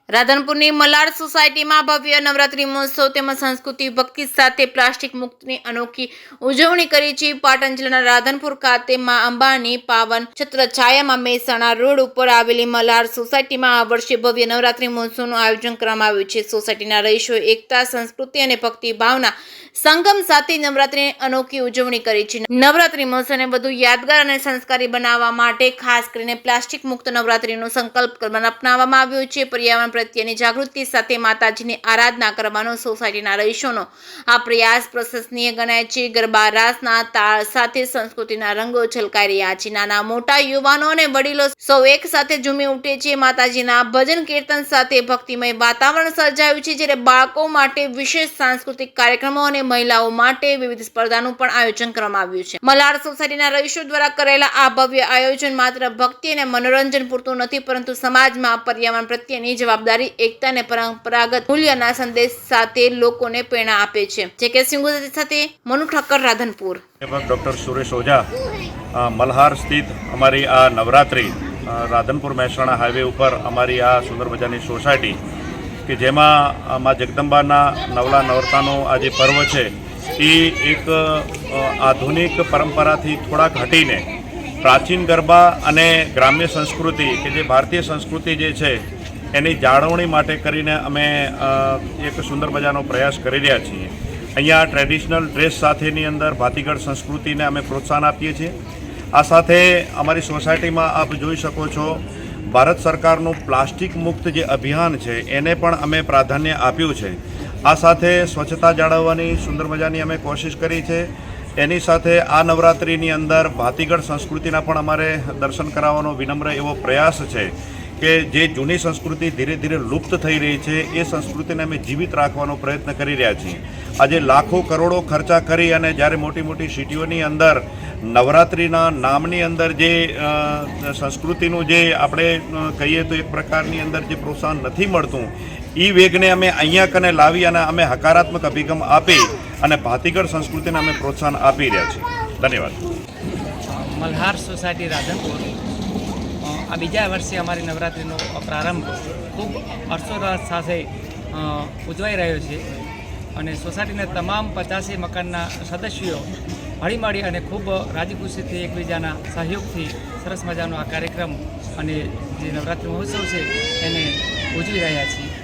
રાધનપુરની મલાડ સોસાયટીમાં ભવ્ય નવરાત્રી મહોત્સવ તેમજ સંસ્કૃતિ ભક્તિ સાથે પ્લાસ્ટિક મુક્તની અનોખી ઉજવણી કરી છે। પાટણ જિલ્લાના રાધનપુર ખાતે માં અંબાની પાવન છત્રછાયામાં મહેસાણા રોડ ઉપર આવેલી મલાડ સોસાયટીમાં આ વર્ષે ભવ્ય નવરાત્રી મહોત્સવનું આયોજન કરવામાં આવ્યું છે। સોસાયટીના રહીશો એકતા, સંસ્કૃતિ અને ભક્તિ ભાવના સંગમ સાથે નવરાત્રીની અનોખી ઉજવણી કરી છે। નવરાત્રી મહોત્સવને વધુ યાદગાર અને સંસ્કારી બનાવવા માટે ખાસ કરીને પ્લાસ્ટિક મુક્ત નવરાત્રીનો સંકલ્પ અપનાવવામાં આવ્યો છે। પર્યાવરણ પ્રત્યેની જાગૃતિ સાથે માતાજીની આરાધના કરવાનો સોસાયટીના રહીશોનો આ પ્રયાસ પ્રશંસનીય ગણાય છે। ગરબા રાસના તાળ સાથે સંસ્કૃતિના રંગો છલકાઈ રહ્યા છે। નાના મોટા યુવાનો અને વડીલો સૌ એક સાથે ઝૂમી ઉઠે છે। માતાજીના ભજન કીર્તન સાથે ભક્તિમય વાતાવરણ સર્જાયું છે, જ્યારે બાળકો માટે વિશેષ સાંસ્કૃતિક કાર્યક્રમો અને મહિલાઓ માટે વિવિધ સ્પર્ધાનું પણ આયોજન કરવામાં આવ્યું છે। મલાડ સોસાયટીના રહીશો દ્વારા કરેલા આ ભવ્ય આયોજન માત્ર ભક્તિ અને મનોરંજન પૂરતું નથી, પરંતુ સમાજમાં પર્યાવરણ પ્રત્યેની જવાબદારી, એકતા અને પરંપરાગત મૂલ્યના સંદેશ સાથે લોકોને પ્રેરણા આપે છે। જે કે સિંગુ સાથે મનુ ઠક્કર, રાધનપુર। ડૉક્ટર સુરેશ ઓઝા, મલ્હાર સ્થિત અમારી આ નવરાત્રિ રાધનપુર મહેસાણા હાઈવે ઉપર અમારી આ સુંદર મજાની સોસાયટી કે જેમાં મા જગદંબાના નવલા નવરતાનો આ જે પર્વ છે એ એક આધુનિક પરંપરાથી થોડાક હટીને પ્રાચીન ગરબા અને ગ્રામ્ય સંસ્કૃતિ કે જે ભારતીય સંસ્કૃતિ જે છે એની જાળવણી માટે કરીને અમે એક સુંદર મજાનો પ્રયાસ કરી રહ્યા છીએ। અહીંયા ટ્રેડિશનલ ડ્રેસ સાથેની અંદર ભાતીગળ સંસ્કૃતિને અમે પ્રોત્સાહન આપીએ છીએ। આ સાથે અમારી સોસાયટીમાં આપ જોઈ શકો છો ભારત સરકારનું પ્લાસ્ટિક મુક્ત જે અભિયાન છે એને પણ અમે પ્રાધાન્ય આપ્યું છે। આ સાથે સ્વચ્છતા જાળવવાની સુંદર મજાની અમે કોશિશ કરી છે। એની સાથે આ નવરાત્રિની અંદર ભાતીગળ સંસ્કૃતિના પણ અમારે દર્શન કરાવવાનો વિનમ્ર એવો પ્રયાસ છે કે જે જૂની સંસ્કૃતિ ધીરે ધીરે લુપ્ત થઈ રહી છે એ સંસ્કૃતિને અમે જીવિત રાખવાનો પ્રયત્ન કરી રહ્યા છીએ। આજે લાખો કરોડો ખર્ચા કરી અને જ્યારે મોટી મોટી સિટીઓની અંદર નવરાત્રિના નામની અંદર જે સંસ્કૃતિનું જે આપણે કહીએ તો એક પ્રકારની અંદર જે પ્રોત્સાહન નથી મળતું એ વેગને અમે અહીંયા કને લાવી અને અમે હકારાત્મક અભિગમ આપી અને ભાતીગળ સંસ્કૃતિને અમે પ્રોત્સાહન આપી રહ્યા છીએ। ધન્યવાદ। મલ્હાર સોસાયટી રાધનપુર આ બીજા વર્ષે અમારી નવરાત્રિનો પ્રારંભ ખૂબ હર્ષોલ્લાસ સાથે ઉજવાઈ રહ્યો છે અને સોસાયટીના તમામ 50 મકાનના સદસ્યો હળીમળી અને ખૂબ રાજી ખુશીથી એકબીજાના સહયોગથી સરસ મજાનો આ કાર્યક્રમ અને જે નવરાત્રિ મહોત્સવ છે એને ઉજવી રહ્યા છીએ।